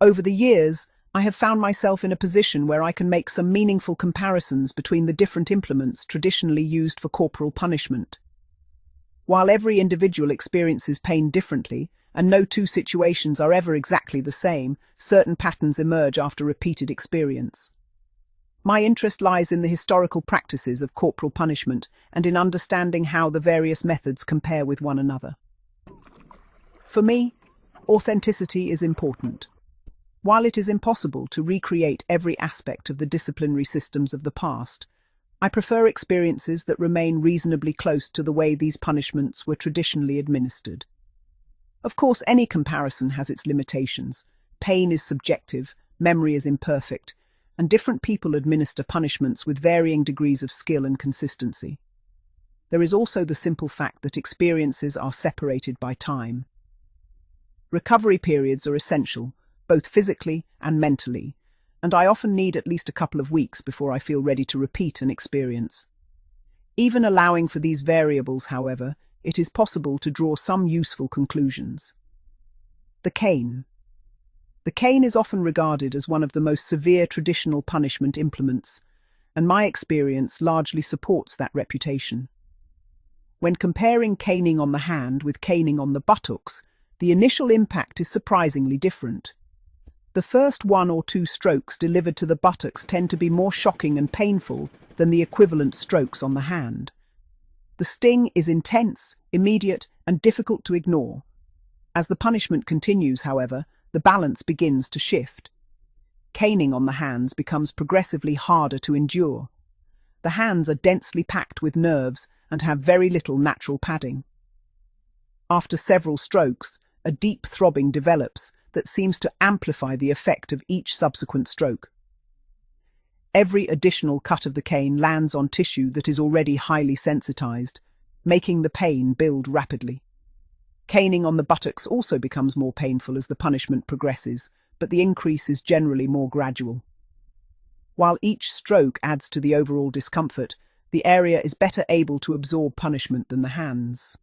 Over the years, I have found myself in a position where I can make some meaningful comparisons between the different implements traditionally used for corporal punishment. While every individual experiences pain differently, and no two situations are ever exactly the same, certain patterns emerge after repeated experience. My interest lies in the historical practices of corporal punishment and in understanding how the various methods compare with one another. For me, authenticity is important. While it is impossible to recreate every aspect of the disciplinary systems of the past, I prefer experiences that remain reasonably close to the way these punishments were traditionally administered. Of course, any comparison has its limitations. Pain is subjective, memory is imperfect, and different people administer punishments with varying degrees of skill and consistency. There is also the simple fact that experiences are separated by time. Recovery periods are essential, both physically and mentally, and I often need at least a couple of weeks before I feel ready to repeat an experience. Even allowing for these variables, however, it is possible to draw some useful conclusions. The cane. The cane is often regarded as one of the most severe traditional punishment implements, and my experience largely supports that reputation. When comparing caning on the hand with caning on the buttocks, the initial impact is surprisingly different. The first 1 or 2 strokes delivered to the buttocks tend to be more shocking and painful than the equivalent strokes on the hand. The sting is intense, immediate, and difficult to ignore. As the punishment continues, however, the balance begins to shift. Caning on the hands becomes progressively harder to endure. The hands are densely packed with nerves and have very little natural padding. After several strokes, a deep throbbing develops that seems to amplify the effect of each subsequent stroke. Every additional cut of the cane lands on tissue that is already highly sensitized, making the pain build rapidly. Caning on the buttocks also becomes more painful as the punishment progresses, but the increase is generally more gradual. While each stroke adds to the overall discomfort, the area is better able to absorb punishment than the hands.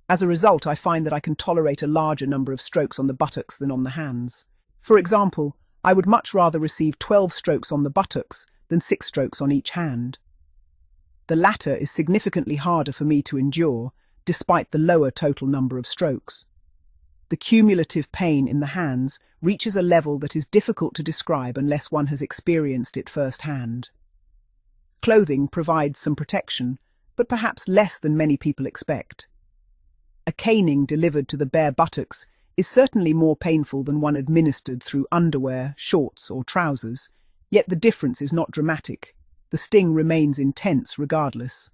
As a result, I find that I can tolerate a larger number of strokes on the buttocks than on the hands. For example, I would much rather receive 12 strokes on the buttocks than 6 strokes on each hand. The latter is significantly harder for me to endure, despite the lower total number of strokes. The cumulative pain in the hands reaches a level that is difficult to describe unless one has experienced it firsthand. Clothing provides some protection, but perhaps less than many people expect. A caning delivered to the bare buttocks is certainly more painful than one administered through underwear, shorts, or trousers, yet the difference is not dramatic. The sting remains intense regardless.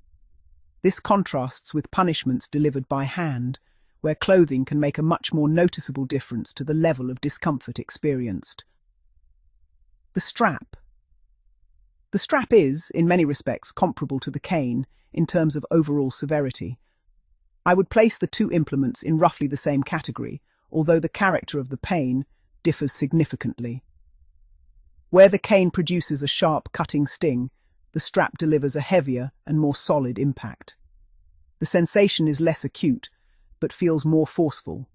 This contrasts with punishments delivered by hand, where clothing can make a much more noticeable difference to the level of discomfort experienced. The strap. The strap is, in many respects, comparable to the cane in terms of overall severity. I would place the two implements in roughly the same category, although the character of the pain differs significantly. Where the cane produces a sharp, cutting sting, the strap delivers a heavier and more solid impact. The sensation is less acute, but feels more forceful.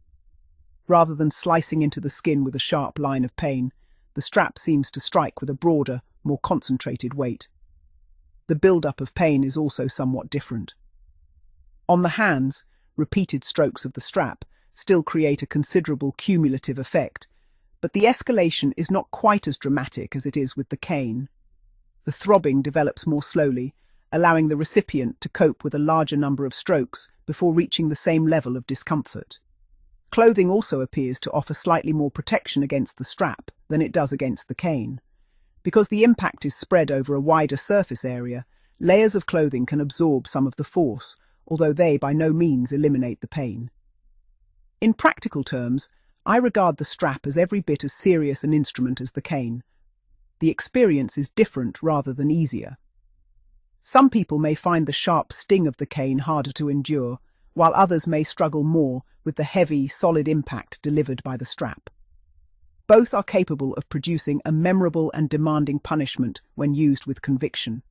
Rather than slicing into the skin with a sharp line of pain, the strap seems to strike with a broader, more concentrated weight. The build-up of pain is also somewhat different. On the hands, repeated strokes of the strap still create a considerable cumulative effect, but the escalation is not quite as dramatic as it is with the cane. The throbbing develops more slowly, allowing the recipient to cope with a larger number of strokes before reaching the same level of discomfort. Clothing also appears to offer slightly more protection against the strap than it does against the cane. Because the impact is spread over a wider surface area, layers of clothing can absorb some of the force, although they by no means eliminate the pain. In practical terms, I regard the strap as every bit as serious an instrument as the cane. The experience is different rather than easier. Some people may find the sharp sting of the cane harder to endure, while others may struggle more with the heavy, solid impact delivered by the strap. Both are capable of producing a memorable and demanding punishment when used with conviction.